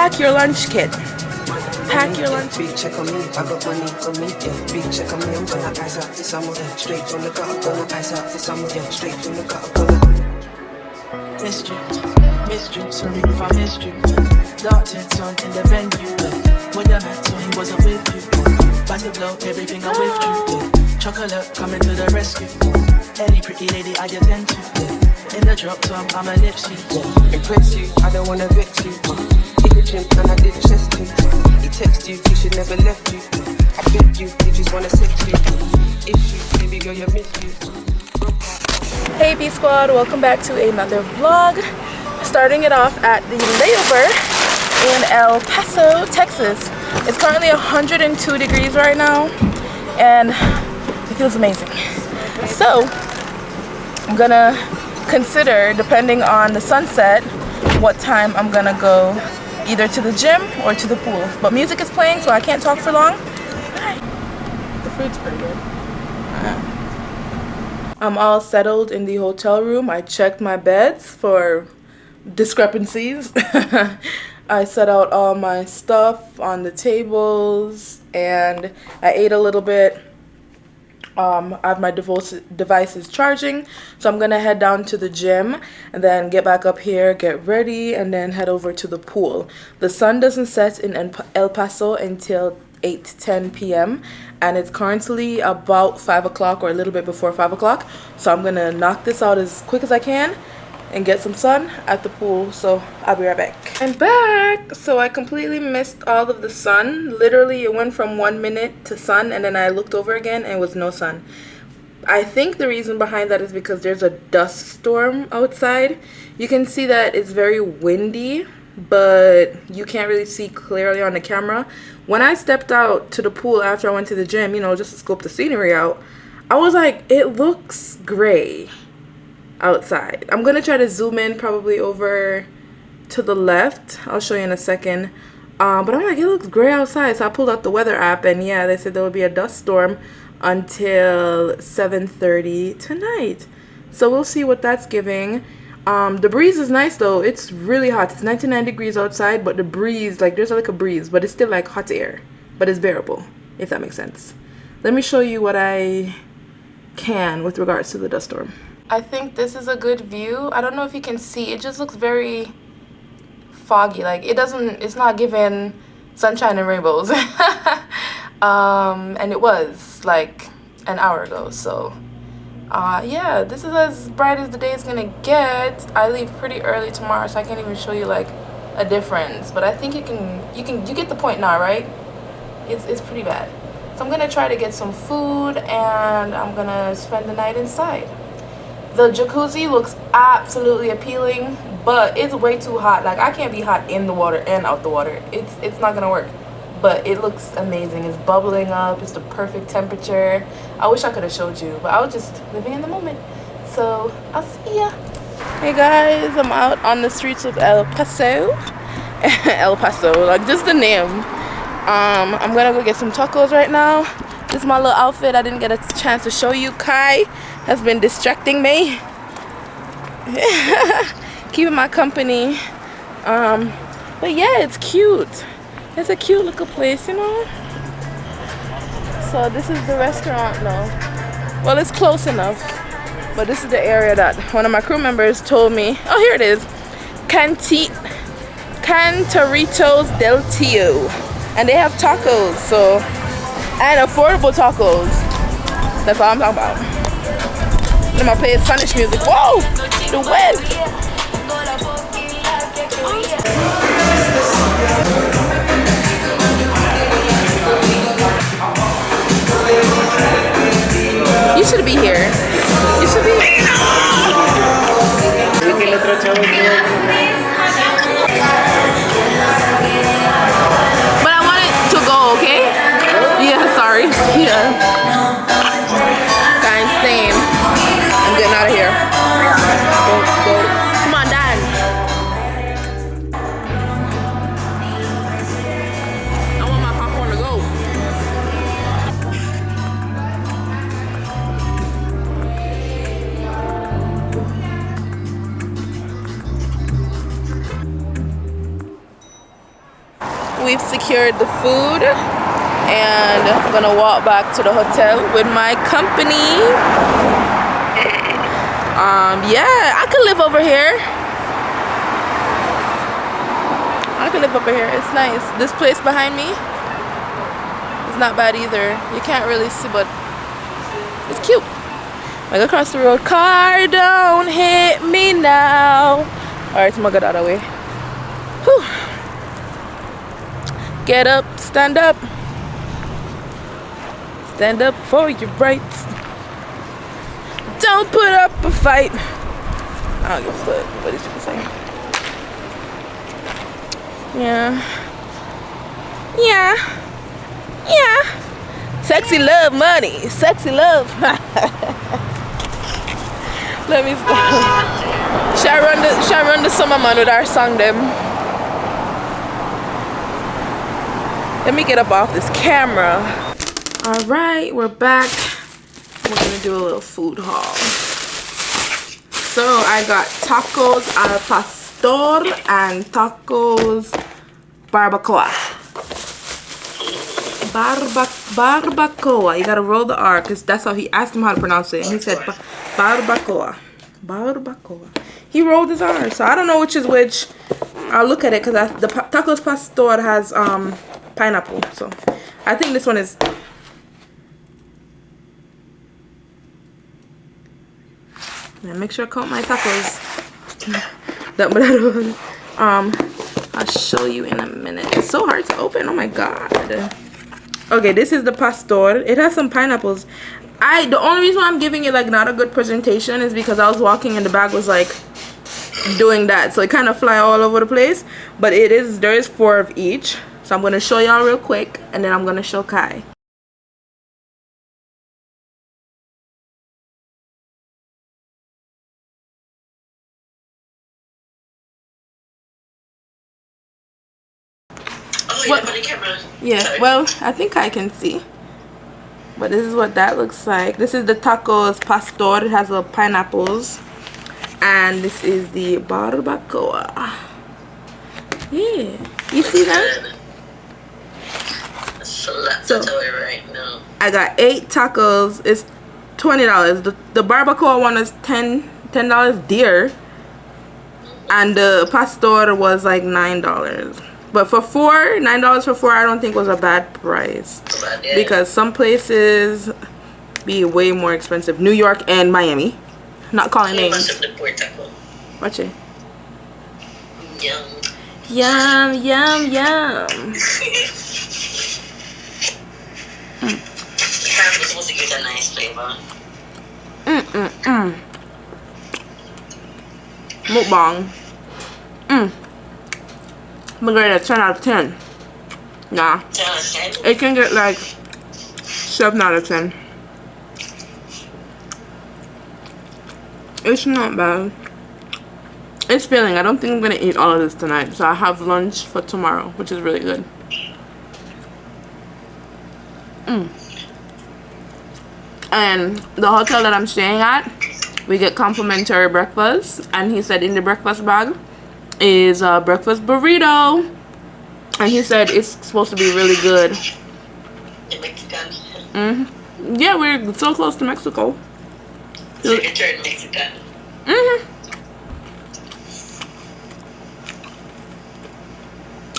pack your lunch kit. Pack your lunch. Big check on me, I got money on me, yeah. Big check on me, I'm gonna ice out this summer, yeah. Straight from the gutter, gonna ice out this summer, yeah. Straight from the gutter, gonna. Missed you, sorry if I missed you. Dark tints on in the venue, when you met so he wasn't with you. About to blow everything I with you. Chocolate coming to the rescue. Any pretty lady I attend to. In the drop top, I'm a lipstick. Impress you, I don't wanna vex you. Hit the gym and I did chest you. He text you, he should never left you. I bet you just wanna sex you. Issue, baby girl, you miss you. Hey B Squad, welcome back to another vlog. Starting it off at the Layover in El Paso, Texas. It's currently 102 degrees right now and it feels amazing. So I'm gonna consider, depending on the sunset, what time I'm gonna go either to the gym or to the pool. But music is playing, so I can't talk for long. The food's pretty good. I'm all settled in the hotel room. I checked my beds for discrepancies. I set out all my stuff on the tables and I ate a little bit. I have my devices charging, so I'm gonna head down to the gym and then get back up here, get ready, and then head over to the pool. The sun doesn't set in El Paso until 8:10 p.m. and it's currently about 5 o'clock or a little bit before 5 o'clock, so I'm gonna knock this out as quick as I can and get some sun at the pool. So I'll be right back. I'm back. So I completely missed all of the sun. Literally it went from 1 minute to sun and then I looked over again and it was no sun. I think the reason behind that is because there's a dust storm outside. You can see that it's very windy, but you can't really see clearly on the camera. When I stepped out to the pool after I went to the gym, you know, just to scope the scenery out, I was like, it looks gray outside. I'm gonna try to zoom in probably over to the left. I'll show you in a second. But I'm like, it looks gray outside, so I pulled out the weather app and yeah, they said there would be a dust storm until 7:30 tonight. So we'll see what that's giving. The breeze is nice though. It's really hot. It's 99 degrees outside, but the breeze, like there's like a breeze, but it's still like hot air, but it's bearable, if that makes sense. Let me show you what I can with regards to the dust storm. I think this is a good view. I don't know if you can see, it just looks very foggy. Like it's not giving sunshine and rainbows. And it was like an hour ago, so yeah, this is as bright as the day is gonna get. I leave pretty early tomorrow, so I can't even show you like a difference, but I think you get the point now, right? It's pretty bad. So I'm gonna try to get some food and I'm gonna spend the night inside. The jacuzzi looks absolutely appealing, but it's way too hot. Like I can't be hot in the water and out the water. It's not gonna work. But it looks amazing. It's bubbling up. It's the perfect temperature. I wish I could have showed you, but I was just living in the moment. So I'll see ya. Hey guys, I'm out on the streets of El Paso. El Paso, like just the name. I'm gonna go get some tacos right now. This is my little outfit. I didn't get a chance to show you. Kai has been distracting me. Keeping my company. But yeah, it's cute. It's a cute little place, you know. So this is the restaurant now. Well, it's close enough, but this is the area that one of my crew members told me. Oh, here it is. Cantaritos del Tío. And they have tacos, so, and affordable tacos. That's all I'm talking about. Then I play Spanish music. Whoa! The wind! You should be here. You should be here. But I want it to go, okay? Yeah, sorry. Yeah. Fine, same. I'm getting out of here. Go. Come on, dance. I want my popcorn to go. we've secured the food, and I'm gonna walk back to the hotel with my company. Yeah, I could live over here. I could live over here. It's nice. This place behind me is not bad either. You can't really see, but it's cute. Like across the road. Car, don't hit me now. Alright, I'm gonna get out of the way. Whew. Get up, stand up. Stand up for your rights. Don't put up a fight. I don't give a fuck what these people say. Yeah. Yeah. Yeah. Sexy love money. Sexy love. Let me stop. Shall I run the summer man with our song them? Let me get up off this camera. Alright, we're back. We're gonna do a little food haul. So I got tacos al pastor and tacos barbacoa. Barbacoa. You gotta roll the R because that's how he asked him how to pronounce it. And he said barbacoa. Barbacoa. He rolled his R, so I don't know which is which. I'll look at it because the tacos pastor has pineapple. So I think this one is. Yeah, make sure I count my tacos. I'll show you in a minute. It's so hard to open. Oh my god. Okay, this is the pastor. It has some pineapples. The only reason why I'm giving it like not a good presentation is because I was walking and the bag was like doing that, so it kind of fly all over the place. But there is 4 of each. So I'm gonna show y'all real quick, and then I'm gonna show Kai. What? Yeah, well, I think I can see. But this is what that looks like. This is the tacos pastor. It has little pineapples. And this is the barbacoa. Yeah. You see that? So, right now. I got 8 tacos. It's $20. The barbacoa one is $10 dear. And the pastor was like $9. But for $9 for 4, I don't think was a bad price. Because some places be way more expensive. New York and Miami. Not calling names. Watch it. Yum. Yum, yum, yum. It's supposed to give a nice flavor. Mukbang. I'm gonna get a 10 out of 10. Nah. 10 out of 10? It can get like 7 out of 10. It's not bad. It's filling. I don't think I'm gonna eat all of this tonight. So I have lunch for tomorrow, which is really good. And the hotel that I'm staying at, we get complimentary breakfast. And he said in the breakfast bag is a breakfast burrito, and he said it's supposed to be really good. Mexican. Yeah, we're so close to Mexico. So you turn Mexican.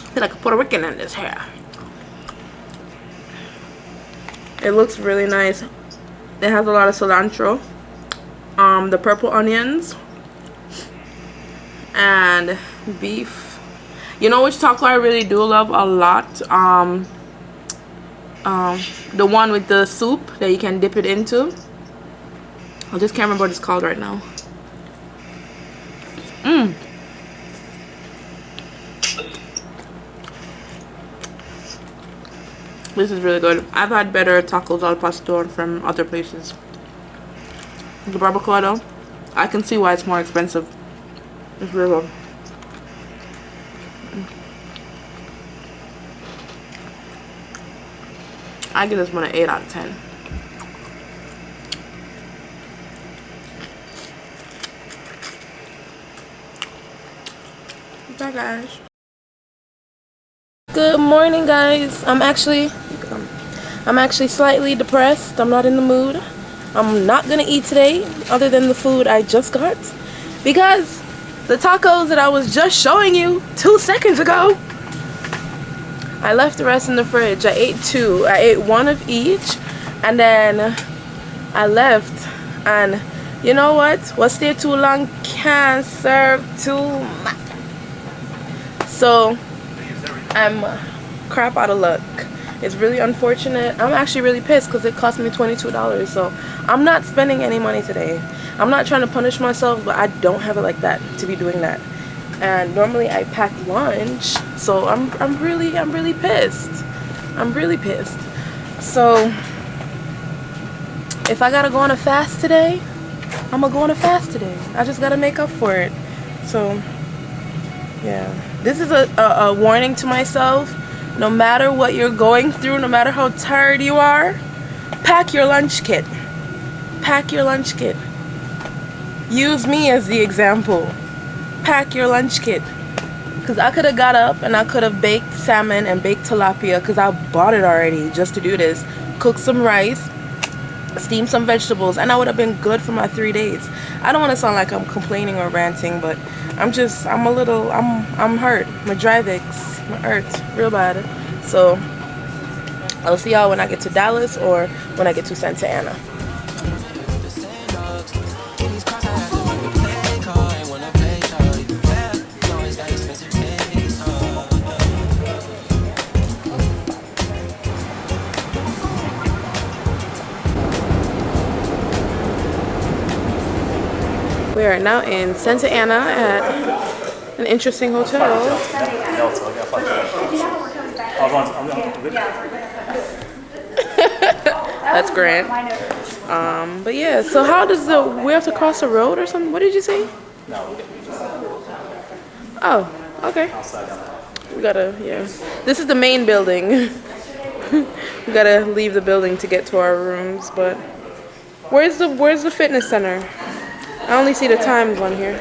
Feel like a Puerto Rican in this hair. It looks really nice. It has a lot of cilantro, the purple onions, and beef. You know which taco I really do love a lot? The one with the soup that you can dip it into. I just can't remember what it's called right now. This is really good. I've had better tacos al pastor from other places. The barbacoa though, I can see why it's more expensive. It's really good. I give this one an 8 out of 10. Bye guys. Good morning, guys. I'm actually slightly depressed. I'm not in the mood. I'm not gonna eat today other than the food I just got, because the tacos that I was just showing you 2 seconds ago, I left the rest in the fridge. I ate 2. I ate 1 of each, and then I left. And you know what? What's there too long can't serve too much. So I'm crap out of luck. It's really unfortunate. I'm actually really pissed because it cost me $22. So I'm not spending any money today. I'm not trying to punish myself, but I don't have it like that to be doing that. And normally I pack lunch, so I'm really pissed. I'm really pissed. So if I gotta go on a fast today, I'm gonna go on a fast today. I just gotta make up for it. So yeah, this is a warning to myself. No matter what you're going through, no matter how tired you are, pack your lunch kit. Pack your lunch kit. Use me as the example. Pack your lunch kit. Because I could have got up and I could have baked salmon and baked tilapia, because I bought it already just to do this. Cook some rice, steam some vegetables, and I would have been good for my 3 days. I don't want to sound like I'm complaining or ranting, but I'm hurt. My Dryvix, my hurt real bad. So I'll see y'all when I get to Dallas or when I get to Santa Ana. We are now in Santa Ana at an interesting hotel. That's Grant. But yeah, so how does we have to cross the road or something? What did you say? No. Oh, okay. We gotta, yeah. This is the main building. We gotta leave the building to get to our rooms, but where's the fitness center? I only see the times on here.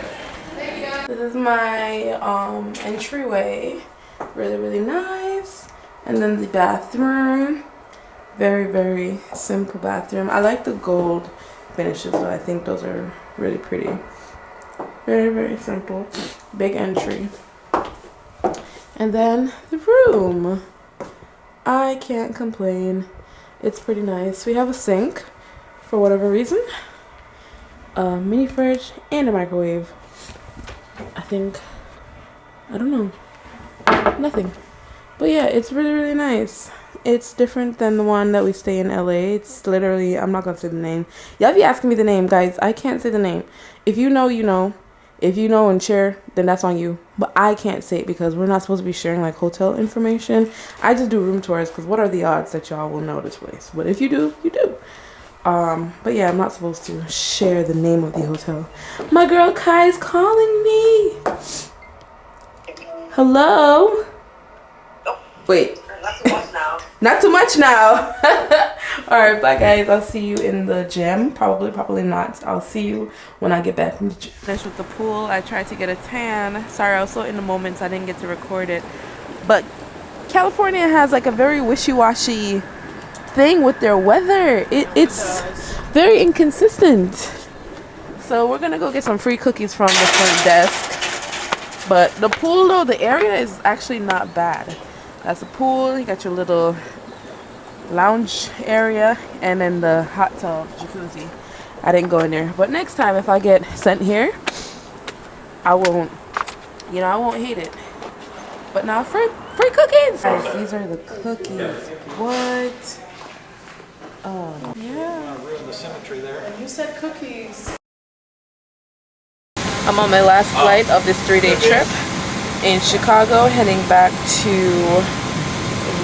This is my entryway. Really nice. And then the bathroom. Very simple bathroom. I like the gold finishes, so I think those are really pretty. Very simple. Big entry. And then the room. I can't complain. It's pretty nice. We have a sink for whatever reason. A mini fridge and a microwave. I don't know. Nothing. But yeah, it's really nice. It's different than the one that we stay in LA. It's literally, I'm not gonna say the name. Y'all be asking me the name, guys. I can't say the name. If you know, you know. If you know and share, then that's on you. But I can't say it because we're not supposed to be sharing like hotel information. I just do room tours because what are the odds that y'all will know this place? But if you do, you do. But yeah, I'm not supposed to share the name of the hotel. My girl Kai's calling me. Hello? Wait. Not too much now. Not too much now. Alright, bye guys. I'll see you in the gym. Probably not. I'll see you when I get back from the gym. Finished with the pool. I tried to get a tan. Sorry, I was so in the moment, so I didn't get to record it. But California has like a very wishy-washy thing with their weather. It's very inconsistent. So we're gonna go get some free cookies from the front desk. But the pool though, the area is actually not bad. That's the pool. You got your little lounge area and then the hot tub jacuzzi. I didn't go in there, but next time if I get sent here, I won't hate it. But now free cookies. Guys, these are the cookies. What? Oh, yeah. Ruin the symmetry there. You said cookies. I'm on my last flight of this 3-day trip in Chicago, heading back to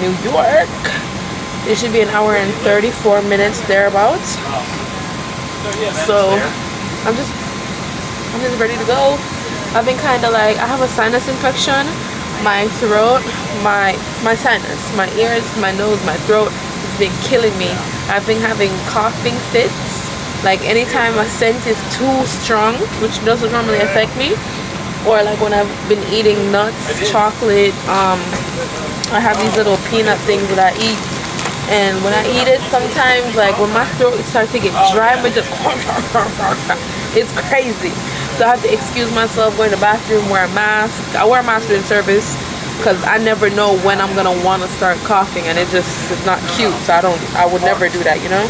New York. It should be an hour and 34 minutes thereabouts. So I'm just ready to go. I've been kind of like, I have a sinus infection. My throat, my sinus, my ears, my nose, my throat has been killing me. I've been having coughing fits. Like anytime a scent is too strong, which doesn't normally affect me, or like when I've been eating nuts, chocolate, I have these little peanut things that I eat, and when I eat it sometimes, like when my throat starts to get dry, but just it's crazy. So I have to excuse myself, go in the bathroom, wear a mask. I wear a mask during service because I never know when I'm gonna want to start coughing, and it's not cute. So I would never do that, you know.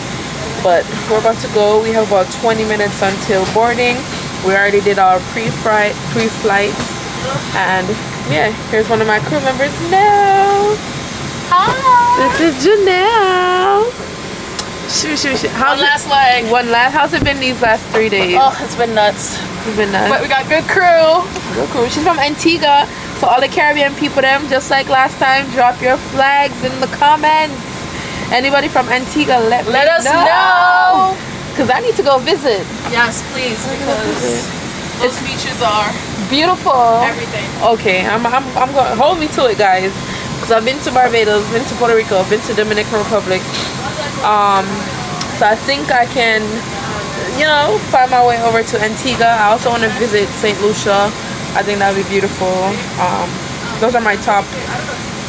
But we're about to go. We have about 20 minutes until boarding. We already did our pre-flight, and yeah, here's one of my crew members. No, hi. This is Janelle. Shoot. One last leg. How's it been these last 3 days? Oh, it's been nuts. It's been nuts. But we got good crew. Good crew. She's from Antigua, so all the Caribbean people, them just like last time, drop your flags in the comments. Anybody from Antigua, let us know. Cause I need to go visit. Yes, please, because those beaches are beautiful. Everything. Okay, I'm going. Hold me to it, guys. Cause I've been to Barbados, been to Puerto Rico, been to Dominican Republic. So I think I can, you know, find my way over to Antigua. I also want to visit St. Lucia. I think that'd be beautiful. Those are my top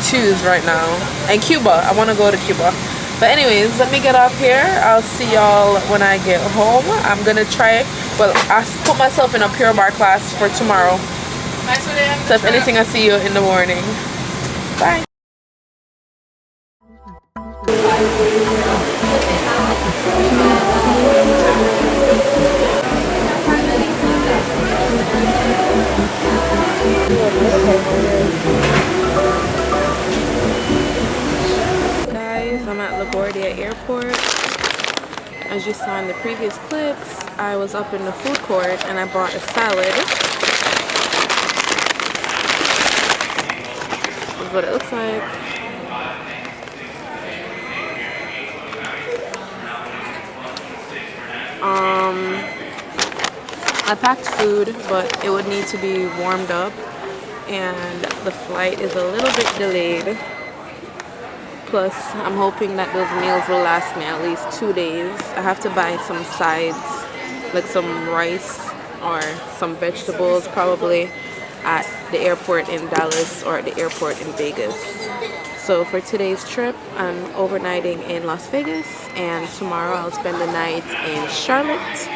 2s right now. And Cuba. I want to go to Cuba. But anyways, let me get off here. I'll see y'all when I get home. I'm gonna try, well, I put myself in a Pure Barre class for tomorrow. So if anything, I'll see you in the morning. Bye. Guys, I'm at LaGuardia Airport. As you saw in the previous clips, I was up in the food court and I bought a salad. This is what it looks like. I packed food, but it would need to be warmed up, and the flight is a little bit delayed. Plus, I'm hoping that those meals will last me at least 2 days. I have to buy some sides, like some rice or some vegetables, probably at the airport in Dallas or at the airport in Vegas. So for today's trip, I'm overnighting in Las Vegas, and tomorrow I'll spend the night in Charlotte.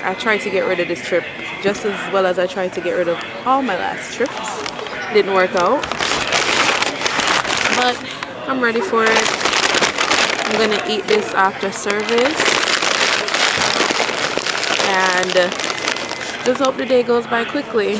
I tried to get rid of this trip just as well as I tried to get rid of all my last trips. Didn't work out, but I'm ready for it. I'm gonna eat this after service, and just hope the day goes by quickly.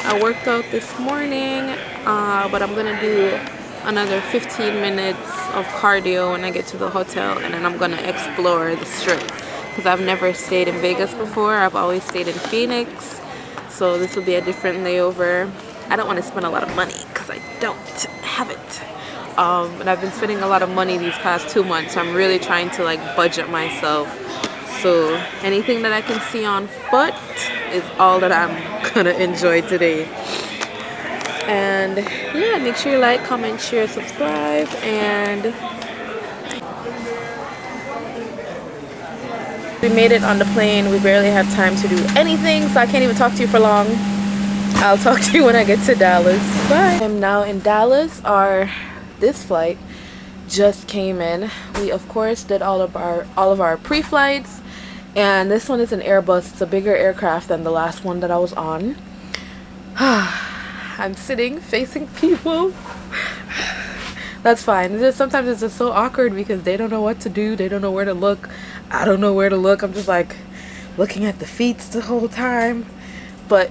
I worked out this morning, but I'm gonna do another 15 minutes of cardio when I get to the hotel, and then I'm gonna explore the strip because I've never stayed in Vegas before. I've always stayed in Phoenix, so this will be a different layover. I don't want to spend a lot of money because I don't have it, and I've been spending a lot of money these past 2 months, so I'm really trying to like budget myself. So anything that I can see on foot is all that I'm gonna enjoy today. And yeah, make sure you like, comment, share, subscribe, and we made it on the plane. We barely had time to do anything, so I can't even talk to you for long. I'll talk to you when I get to Dallas. Bye. I'm now in Dallas. This flight just came in. We of course did all of our pre-flights, and this one is an Airbus. It's a bigger aircraft than the last one that I was on. I'm sitting facing people. That's fine. Sometimes it's just so awkward because they don't know what to do. They don't know where to look. I don't know where to look. I'm just like looking at the feet the whole time. But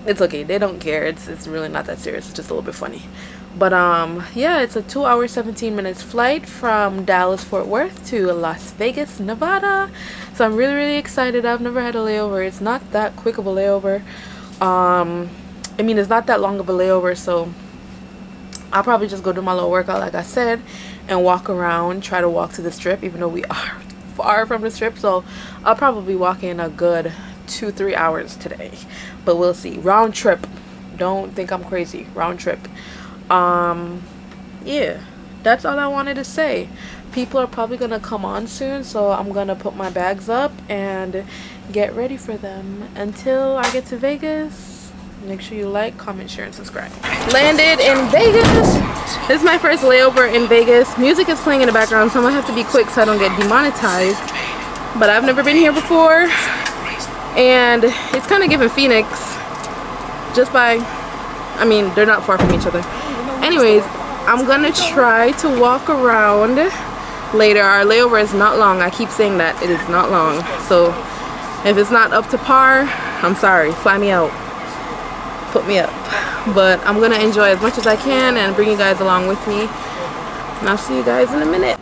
it's okay. They don't care. It's really not that serious. It's just a little bit funny. But yeah, it's a 2 hour 17 minutes flight from Dallas Fort Worth to Las Vegas, Nevada. So I'm really excited. I've never had a layover. It's not that quick of a layover. I mean, it's not that long of a layover, so I'll probably just go do my little workout like I said and walk around, try to walk to the strip, even though we are far from the strip. So I'll probably walk in a good 2-3 hours today, but we'll see. Round trip. Don't think I'm crazy. Round trip. Yeah, that's all I wanted to say. people are probably gonna come on soon, so I'm gonna put my bags up and get ready for them. Until I get to Vegas, make sure you like, comment, share, and subscribe. Landed in Vegas. This is my first layover in Vegas. Music is playing in the background, so I'm gonna have to be quick so I don't get demonetized. But I've never been here before, and it's kind of giving Phoenix, just by, I mean, they're not far from each other. Anyways, I'm gonna try to walk around later. Our layover is not long. I keep saying that it is not long, so if it's not up to par, I'm sorry, fly me out, put me up. But I'm gonna enjoy as much as I can and bring you guys along with me, and I'll see you guys in a minute.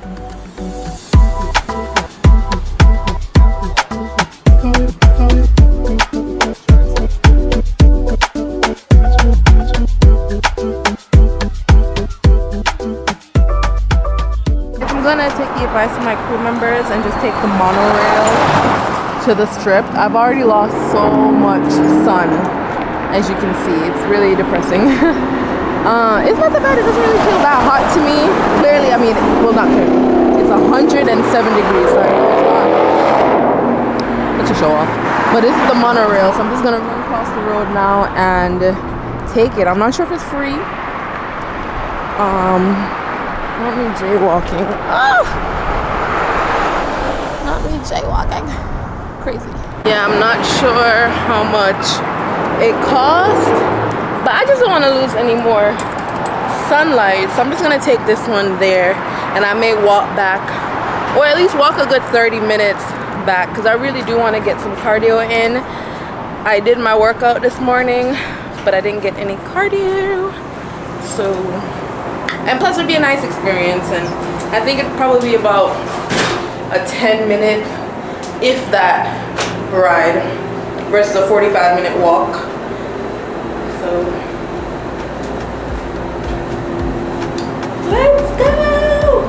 I'm gonna take the advice of my crew members and just take the monorail to the strip. I've already lost so much sun, as you can see. It's really depressing. It's not that bad. It doesn't really feel that hot to me. Clearly, I mean, well, not clearly. It's 107 degrees, so I know it's hot. Let's just show off. But this is the monorail, so I'm just gonna run across the road now and take it. I'm not sure if it's free. Not me jaywalking. Oh! Not me jaywalking. Crazy. Yeah, I'm not sure how much it cost, but I just don't want to lose any more sunlight, so I'm just gonna take this one there, and I may walk back, or at least walk a good 30 minutes back, because I really do want to get some cardio in. I did my workout this morning, but I didn't get any cardio, so, and plus it'd be a nice experience, and I think it'd probably be about a 10-minute, if that, ride versus a 45-minute walk. So let's go.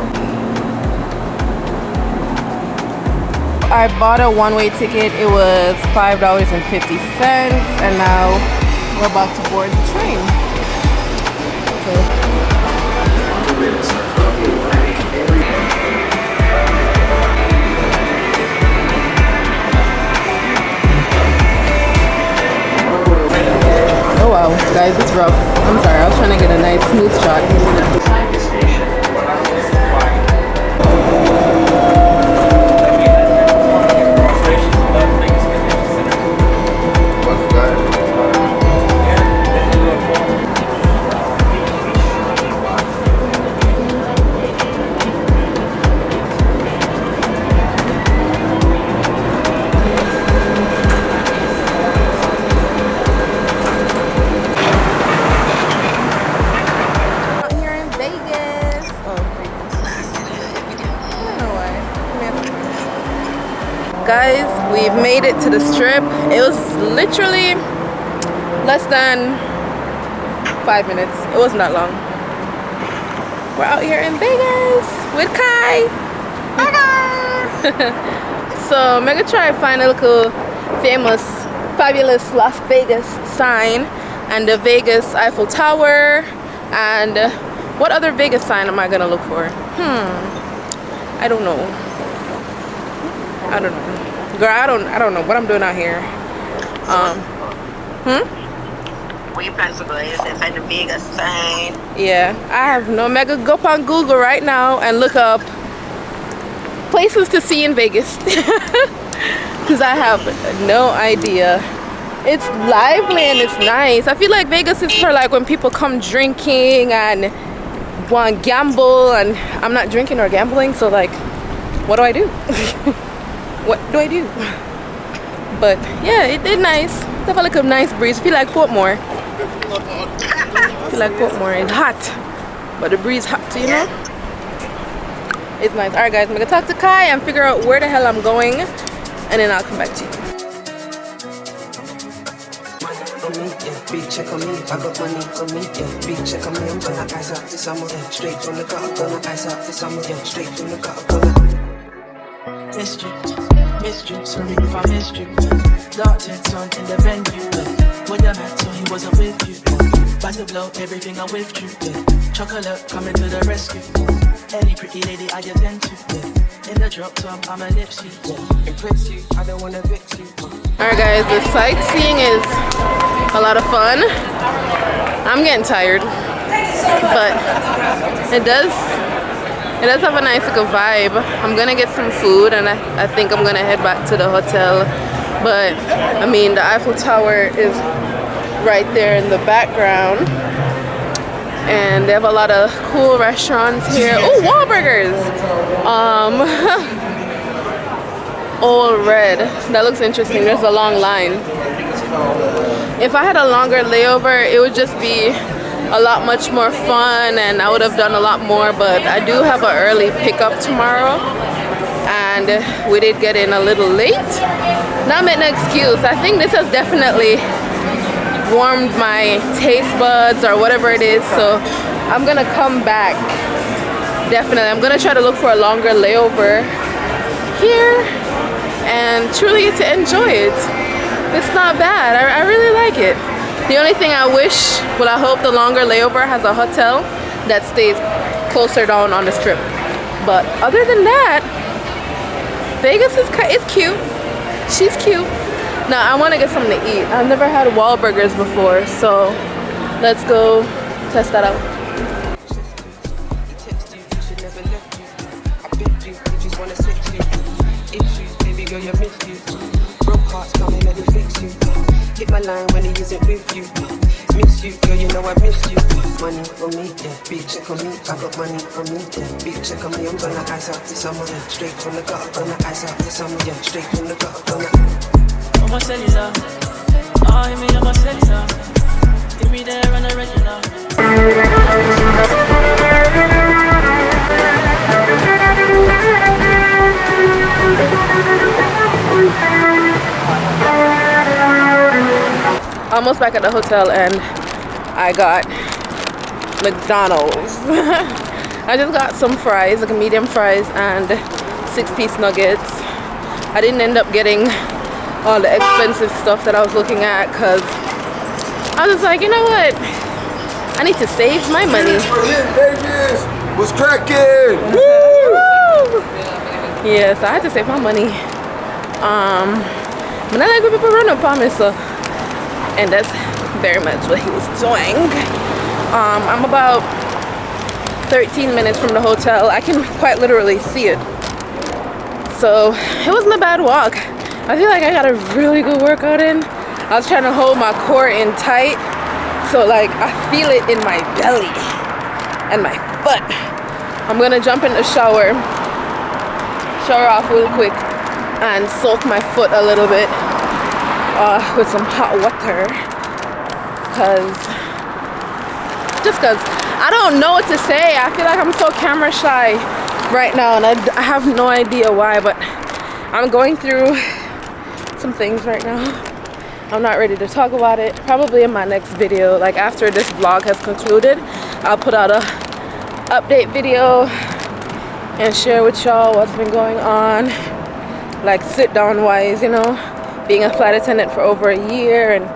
I bought a one-way ticket. It was $5.50, and now we're about to board the train. So, oh wow, guys, it's rough. I'm sorry, I was trying to get a nice smooth shot. Guys, we've made it to the strip. It was literally less than 5 minutes. It wasn't that long. We're out here in Vegas with Kai. So I'm gonna try to find a little famous, fabulous Las Vegas sign, and the Vegas Eiffel Tower, and what other Vegas sign am I gonna look for? I don't know. Girl, I don't know what I'm doing out here. Where you plan to go? Is it find the Vegas sign? Yeah, I have no mega. Go up on Google right now and look up places to see in Vegas. Because I have no idea. It's lively and it's nice. I feel like Vegas is for like when people come drinking and want to gamble, and I'm not drinking or gambling, so like, what do I do? What do I do? But yeah, it did nice. It felt like a nice breeze. I feel like Portmore. It's hot, but the breeze hot too, you know? It's nice. Alright guys, I'm gonna talk to Kai and figure out where the hell I'm going, and then I'll come back to you. Big check on me, I got money on me, yeah. Big check on me, I'm gonna ice up this summer, yeah. Straight from the gutter, gonna ice up this summer, yeah. Straight from the gutter, gonna missed you, sorry if I missed you. Dark tints on in the venue, when you're mad, so he wasn't with you. By the blow, everything I withdrew. Chocolate coming to the rescue. Any pretty lady I attend to, yeah. In the drop top, I'm a lipstick, yeah. Impress you, I don't wanna vex you. Alright guys, the sightseeing is a lot of fun. I'm getting tired, but it does have a nice little vibe. I'm gonna get some food and I think I'm gonna head back to the hotel. But I mean, the Eiffel Tower is right there in the background. And they have a lot of cool restaurants here. Oh, Wahlburgers! All red. That looks interesting. There's a long line. If I had a longer layover, it would just be a lot much more fun and I would have done a lot more, but I do have an early pickup tomorrow and we did get in a little late. Not meant an excuse. I think this has definitely warmed my taste buds or whatever it is, so I'm gonna come back. Definitely. I'm gonna try to look for a longer layover here and truly get to enjoy it. It's not bad. I really like it. The only thing I wish, well, I hope the longer layover has a hotel that stays closer down on the strip. But other than that, Vegas is cute. She's cute. Now I want to get something to eat. I've never had Wahlburgers before, so let's go test that out. Hit my line when he isn't with you. Miss you, girl, you know I miss you. Money on me, yeah, big check on me. I got money on me, yeah, big check on me. I'm gonna ice out this summer, yeah. Straight from the gutter, gonna ice out this summer, yeah. Straight from the gutter, gonna. I'm a cellular. Oh, hit me, I'm a cellular. Give me there and a regular. Almost back at the hotel and I got McDonald's. I just got some fries, like a medium fries and 6-piece nuggets. I didn't end up getting all the expensive stuff that I was looking at because I was like, you know what? I need to save my money. What's cracking? Woo! Yes, I had to save my money. But I like when people run up on me, so. And that's very much what he was doing. I'm about 13 minutes from the hotel. I can quite literally see it. So it wasn't a bad walk. I feel like I got a really good workout in. I was trying to hold my core in tight. So like I feel it in my belly and my foot. I'm gonna jump in the shower off real quick and soak my foot a little bit. With some hot water because I don't know what to say. I feel like I'm so camera shy right now and I have no idea why, but I'm going through some things right now. I'm not ready to talk about it. Probably in my next video, like after this vlog has concluded, I'll put out a update video and share with y'all what's been going on, like sit down wise, you know, being a flight attendant for over a year and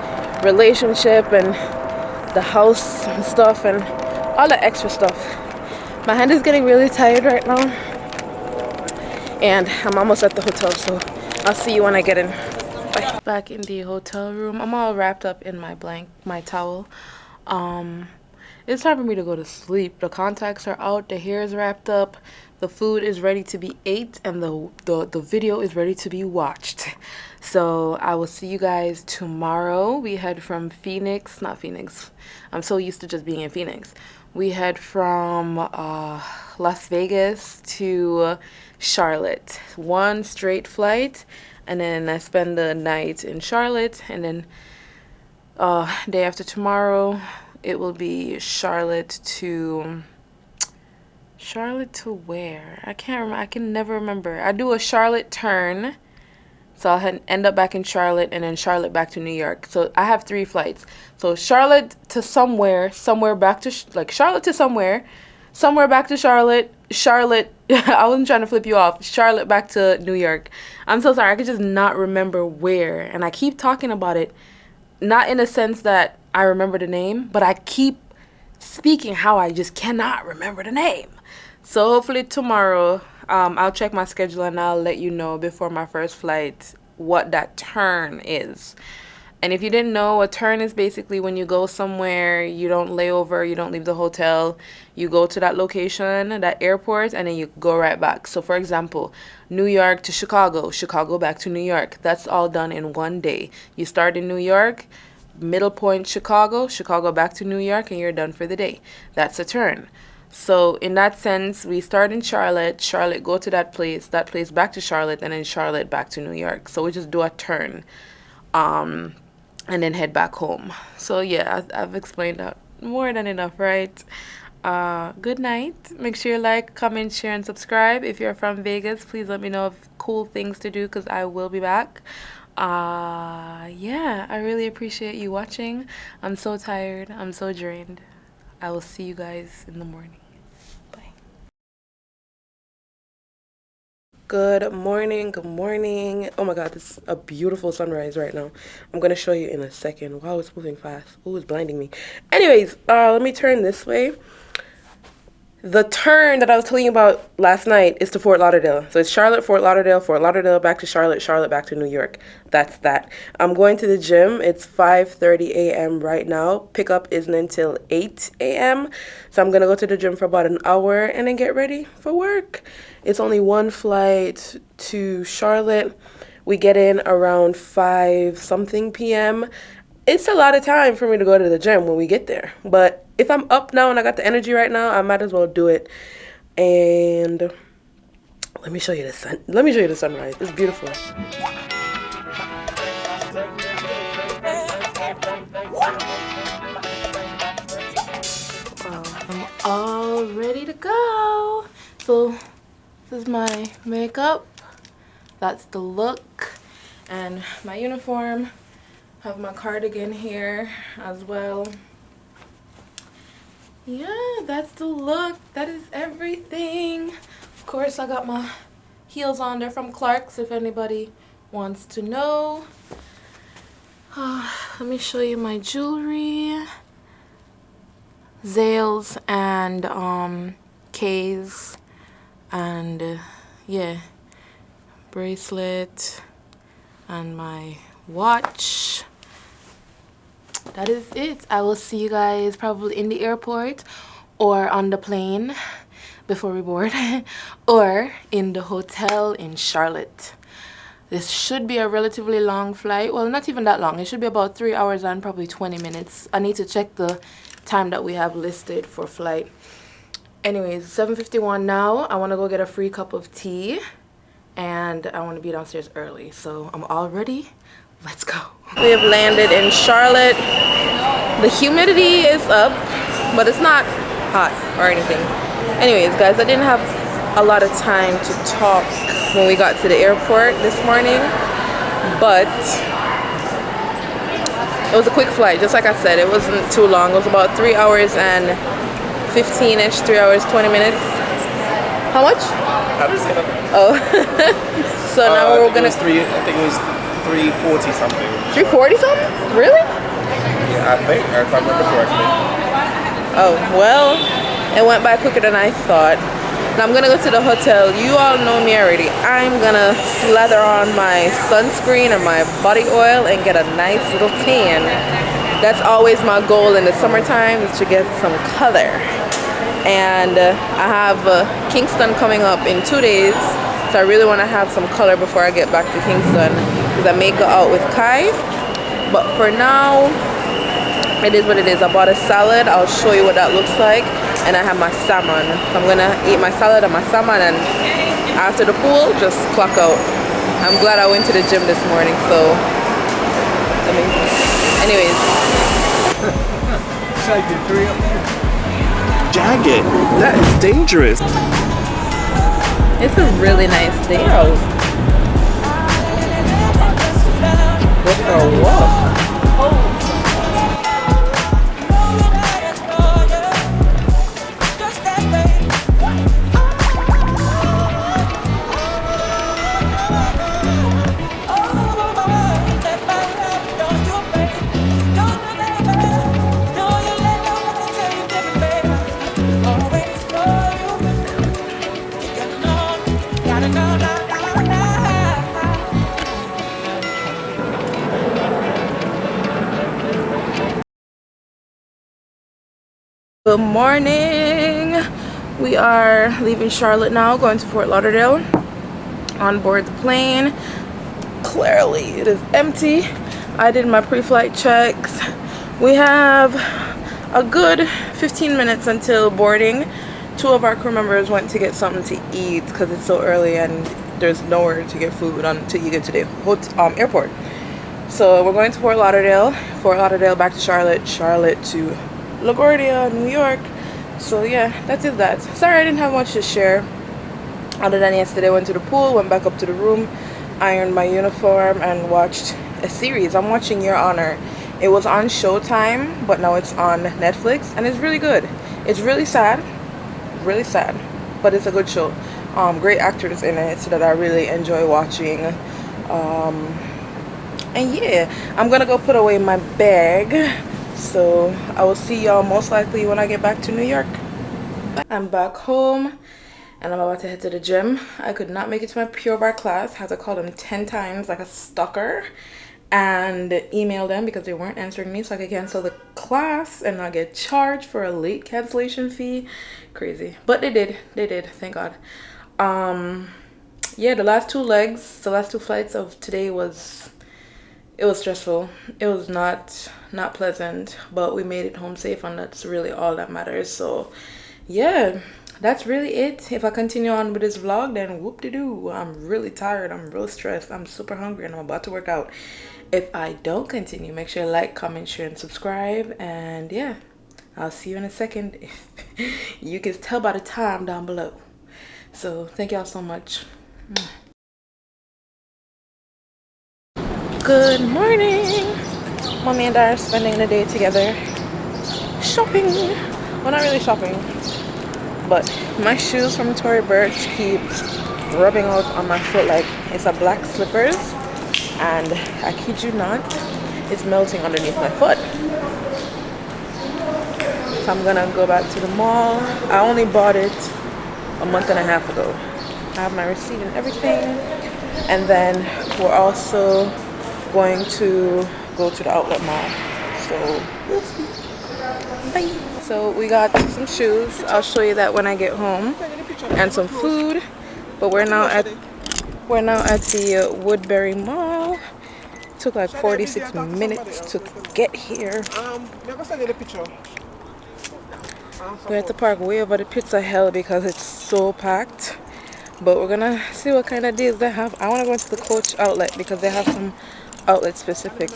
relationship and the house and stuff and all the extra stuff. My hand is getting really tired right now and I'm almost at the hotel, so I'll see you when I get in. Bye. Back in the hotel room. I'm all wrapped up in my towel. It's time for me to go to sleep. The contacts are out, the hair is wrapped up, the food is ready to be ate, and the video is ready to be watched. So I will see you guys tomorrow. We head from Phoenix, not Phoenix. I'm so used to just being in Phoenix. We head from Las Vegas to Charlotte. One straight flight, and then I spend the night in Charlotte, and then day after tomorrow it will be Charlotte to where? I can't remember. I can never remember. I do a Charlotte turn, so I'll end up back in Charlotte, and then Charlotte back to New York. So I have 3 flights. So Charlotte to somewhere back to like Charlotte to somewhere back to Charlotte. I wasn't trying to flip you off. Charlotte back to New York. I'm so sorry. I could just not remember where, and I keep talking about it, not in a sense that I remember the name, but I keep speaking how I just cannot remember the name. So hopefully tomorrow, I'll check my schedule and I'll let you know before my first flight what that turn is. And if you didn't know, a turn is basically when you go somewhere, you don't lay over, you don't leave the hotel, you go to that location, that airport, and then you go right back. So for example, New York to Chicago, Chicago back to New York. That's all done in one day. You start in New York, middle point Chicago, Chicago back to New York, and you're done for the day. That's a turn. So in that sense, we start in Charlotte, Charlotte go to that place back to Charlotte, and then Charlotte back to New York. So we just do a turn. And then head back home. So yeah, I've explained that more than enough, right? Good night. Make sure you like, comment, share, and subscribe. If you're from Vegas, please let me know of cool things to do because I will be back. Yeah, I really appreciate you watching. I'm so tired. I'm so drained. I will see you guys in the morning. Good morning, good morning. Oh my god, this is a beautiful sunrise right now. I'm gonna show you in a second. Wow, it's moving fast. Oh, it's blinding me. Anyways, let me turn this way. The turn that I was telling you about last night is to Fort Lauderdale. So it's Charlotte, Fort Lauderdale, back to Charlotte, Charlotte, back to New York. That's that. I'm going to the gym. It's 5:30 a.m. right now. Pickup isn't until 8 a.m. So I'm going to go to the gym for about an hour and then get ready for work. It's only one flight to Charlotte. We get in around 5-something p.m. It's a lot of time for me to go to the gym when we get there. But if I'm up now and I got the energy right now, I might as well do it. And let me show you the sun. Let me show you the sunrise. It's beautiful. I'm all ready to go. So this is my makeup. That's the look. And my uniform. Have my cardigan here as well. Yeah, that's the look. That is everything. Of course, I got my heels on. They're from Clark's if anybody wants to know. Let me show you my jewelry. Zales and K's and yeah, bracelet and my watch. That is it. I will see you guys probably in the airport or on the plane before we board or in the hotel in Charlotte. This should be a relatively long flight. Well, not even that long. It should be about 3 hours and probably 20 minutes. I need to check the time that we have listed for flight. Anyways, 7:51 now. I want to go get a free cup of tea and I want to be downstairs early. So I'm all ready. Let's go. We have landed in Charlotte. The humidity is up, but it's not hot or anything. Anyways, guys, I didn't have a lot of time to talk when we got to the airport this morning, but it was a quick flight. Just like I said, it wasn't too long. It was about 3 hours and 15-ish, 3 hours, 20 minutes. How much? How does it happen? Oh. So now we're gonna... I think it was 340 something. 340 something? Really? Yeah, I think. If I remember correctly. Oh, well, it went by quicker than I thought. Now I'm gonna go to the hotel. You all know me already. I'm gonna slather on my sunscreen and my body oil and get a nice little tan. That's always my goal in the summertime, is to get some color. And I have Kingston coming up in 2 days. So I really want to have some color before I get back to Kingston because I may go out with Kai. But for now, it is what it is. I bought a salad. I'll show you what that looks like. And I have my salmon. So I'm going to eat my salad and my salmon, and after the pool, just clock out. I'm glad I went to the gym this morning. So, anyways. Jagged. That is dangerous. It's a really nice day out. Look at our walk. Good morning. We are leaving Charlotte now, going to Fort Lauderdale. On board the plane. Clearly it is empty. I did my pre-flight checks. We have a good 15 minutes until boarding. 2 of our crew members went to get something to eat because it's so early and there's nowhere to get food until you get to the airport. So we're going to Fort Lauderdale back to Charlotte, Charlotte to LaGuardia, New York. So yeah, that is that. Sorry I didn't have much to share other than yesterday. I went to the pool, went back up to the room, ironed my uniform, and watched a series. I'm watching Your Honor. It was on Showtime, but now it's on Netflix, and it's really good. It's really sad, but it's a good show. Great actors in it that I really enjoy watching. And yeah, I'm gonna go put away my bag, so I will see y'all most likely when I get back to New York. I'm back home and I'm about to head to the gym. I could not make it to my Pure Barre class. I had to call them 10 times like a stalker and email them because they weren't answering me, so I could cancel the class and not get charged for a late cancellation fee. Crazy, but they did, thank God. Yeah, the last 2 flights of today was stressful. It was not pleasant, but we made it home safe, and that's really all that matters. So yeah, that's really it. If I continue on with this vlog, then whoop-de-doo. I'm really tired, I'm real stressed, I'm super hungry, and I'm about to work out. If I don't continue, make sure you like, comment, share, and subscribe. And yeah, I'll see you in a second. You can tell by the time down below. So thank y'all so much. Good morning. Mommy and I are spending the day together shopping. Well, not really shopping, but my shoes from Tory Burch keep rubbing out on my foot like it's a black slippers, and I kid you not, it's melting underneath my foot. So I'm gonna go back to the mall. I only bought it a month and a half ago. I have my receipt and everything, and then we're also going to go to the outlet mall. So we'll see. Bye. So we got some shoes. I'll show you that when I get home, and some food. But we're now at the Woodbury Mall. It took like 46 minutes to get here. We have to park way over the pits of hell because it's so packed. But we're gonna see what kind of deals they have. I want to go into the Coach outlet because they have some outlet specific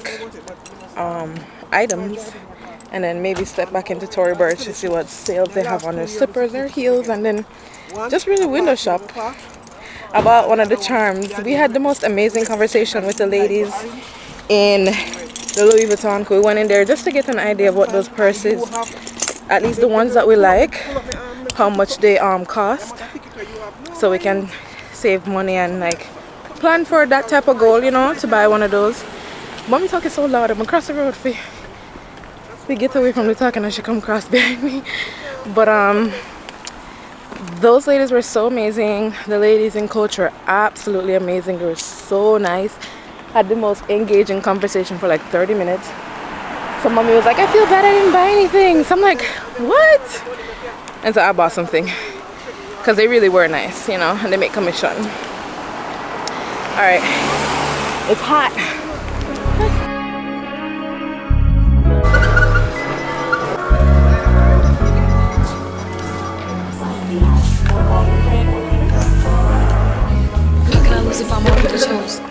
items, and then maybe step back into Tory Burch to see what sales they have on their slippers, their heels, and then just really window shop. About one of the charms, we had the most amazing conversation with the ladies in the Louis Vuitton. We went in there just to get an idea of what those purses, at least the ones that we like, how much they cost, so we can save money and like plan for that type of goal, you know, to buy one of those. Mommy talking so loud, I'm across the road for we get away from the talking and she come across behind me. But those ladies were so amazing. The ladies in Coach were absolutely amazing. They were so nice. Had the most engaging conversation for like 30 minutes. So Mommy was like, I feel bad I didn't buy anything. So I'm like, what? And so I bought something because they really were nice, you know, and they make commission. All right, it's hot. How can I lose if I'm on the toast?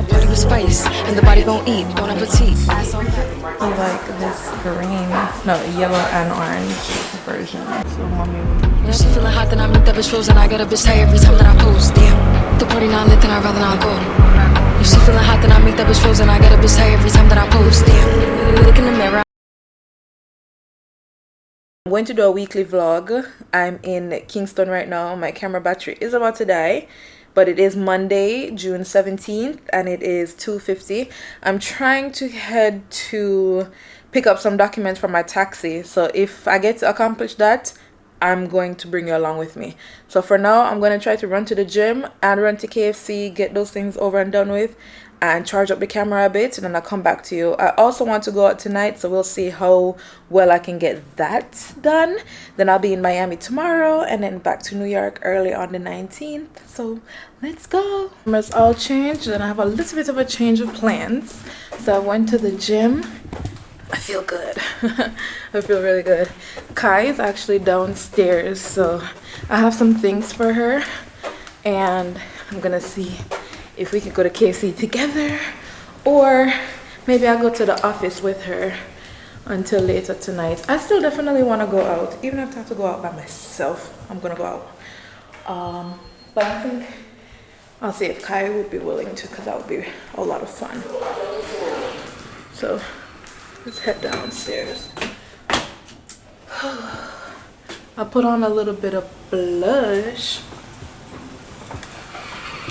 Party with spice, and the body gon' eat. Bon appetit. I like this green, no, yellow and orange version. So Mommy, When she feeling hot, then I make that bitch frozen. I got a bitch tight every time that I post. Damn, the party not lit, then I'd rather not go. If she feeling hot, then I make that bitch frozen. I got a bitch tight every time that I post. Damn, look in the mirror. I'm going to do a weekly vlog. I'm in Kingston right now. My camera battery is about to die, but it is Monday, June 17th, and it is 2:50. I'm trying to head to pick up some documents for my taxi. So if I get to accomplish that, I'm going to bring you along with me. So for now, I'm going to try to run to the gym and run to KFC, get those things over and done with, and charge up the camera a bit, and then I'll come back to you. I also want to go out tonight, so we'll see how well I can get that done. Then I'll be in Miami tomorrow and then back to New York early on the 19th. So let's go. It's all changed and I have a little bit of a change of plans. So I went to the gym. I feel good. I feel really good. Kai is actually downstairs, so I have some things for her, and I'm gonna see if we could go to KFC together, or maybe I'll go to the office with her until later tonight. I still definitely want to go out, even if I have to go out by myself. I'm gonna go out, but I think I'll see if Kai would be willing to, because that would be a lot of fun. So let's head downstairs. I'll put on a little bit of blush.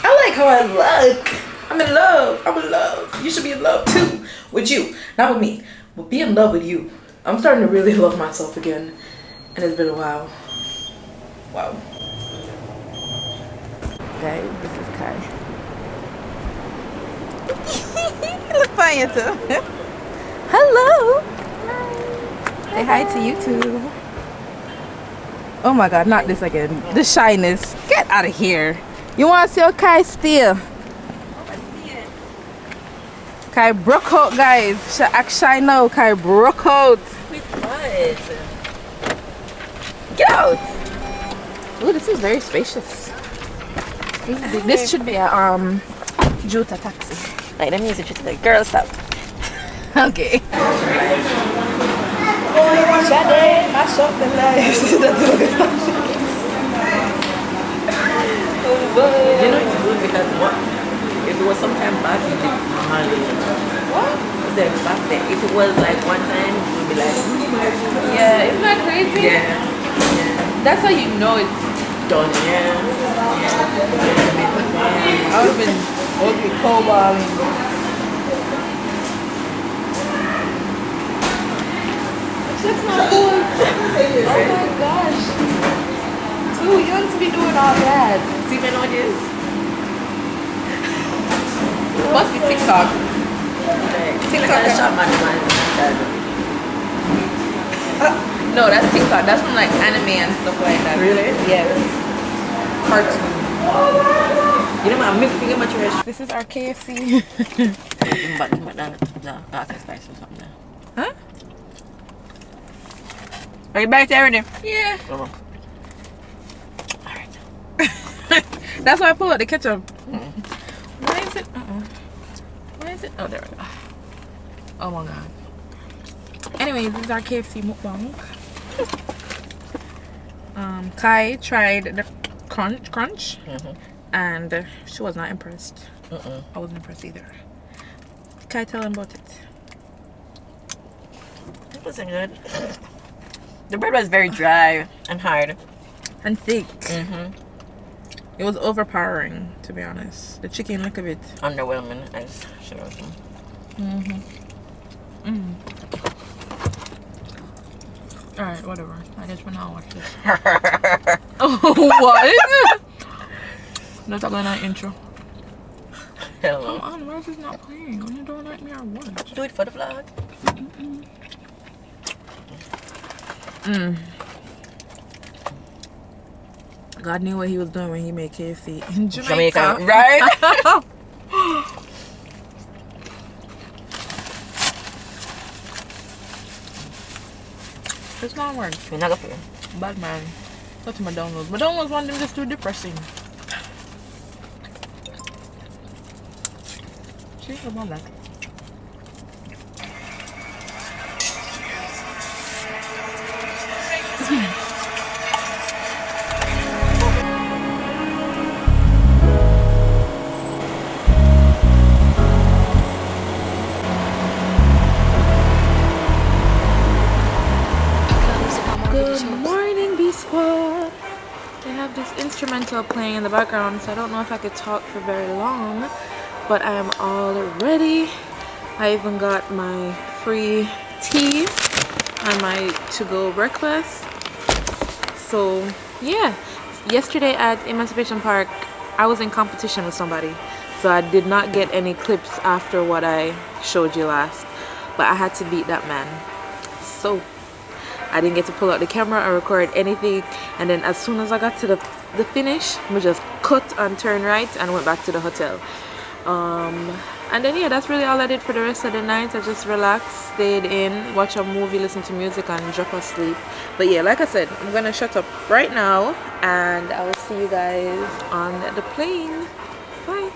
I like how I look. I'm in love. I'm in love. You should be in love too. With you. Not with me. But be in love with you. I'm starting to really love myself again. And it's been a while. Wow. Guys, this is Kai. Look fine, you too. Hello. Hi. Say hi to YouTube. Oh my god, not this again. The shyness. Get out of here. You want to see how Kai steal? Kai broke out, guys. She act shy now. Kai broke out. With what? Get out. Oh, this is very spacious. This should be a Juta taxi. Like the music just like, girl, stop. Okay. Shade, mash up the lights. You know it's good because what? If it was sometime back, you did hardly. What? Then back then, if it was like one time, you would be like, Yeah, isn't that crazy? yeah. That's how you know it's Done, yeah. I would have been okay, co-balling. That's not good. Oh my gosh. Too young to be doing all that. See, you know what it is? It must be TikTok. TikTok is shot man. No, that's TikTok. That's from like anime and stuff like that. Really? Yes. Cartoon. You know, I'm making finger much rich. This is our KFC. But no, that's spice or something. Huh? Are you back there already? Yeah. Come on. Alright. That's why I pull out the ketchup. Why is it? Why is it? Oh, there we go. Oh my god. Anyway, this is our KFC mukbang. Kai tried the crunch, and she was not impressed. I wasn't impressed either. Kai, tell him about it. It wasn't good. The bread was very dry and hard. And thick. It was overpowering, to be honest. The chicken, look of it. Underwhelming, as she was. Alright, whatever. I guess we're not watching this. What? Let's talk about that intro. Hello. Come on, why is this not playing? When you don't like me, I want. Do it for the vlog. God knew what he was doing when he made KFC in Jamaica, right? It's not working. You're not gonna Bad man. Go to my downloads. My downloads want them just too depressing. See about that. Good morning, B Squad. They have this instrumental playing in the background, so I don't know if I could talk for very long, but I am all ready. I even got my free tea and my to-go breakfast. So yeah, yesterday at Emancipation Park, I was in competition with somebody. So I did not get any clips after what I showed you last, but I had to beat that man. So I didn't get to pull out the camera or record anything, and then as soon as I got to the finish, we just cut and turned right and went back to the hotel. And then yeah, that's really all I did for the rest of the night. I just relaxed, stayed in, watched a movie, listened to music, and drop asleep. But yeah, like I said, I'm gonna shut up right now, and I will see you guys on the plane. Bye.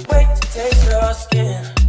Wait to taste your skin.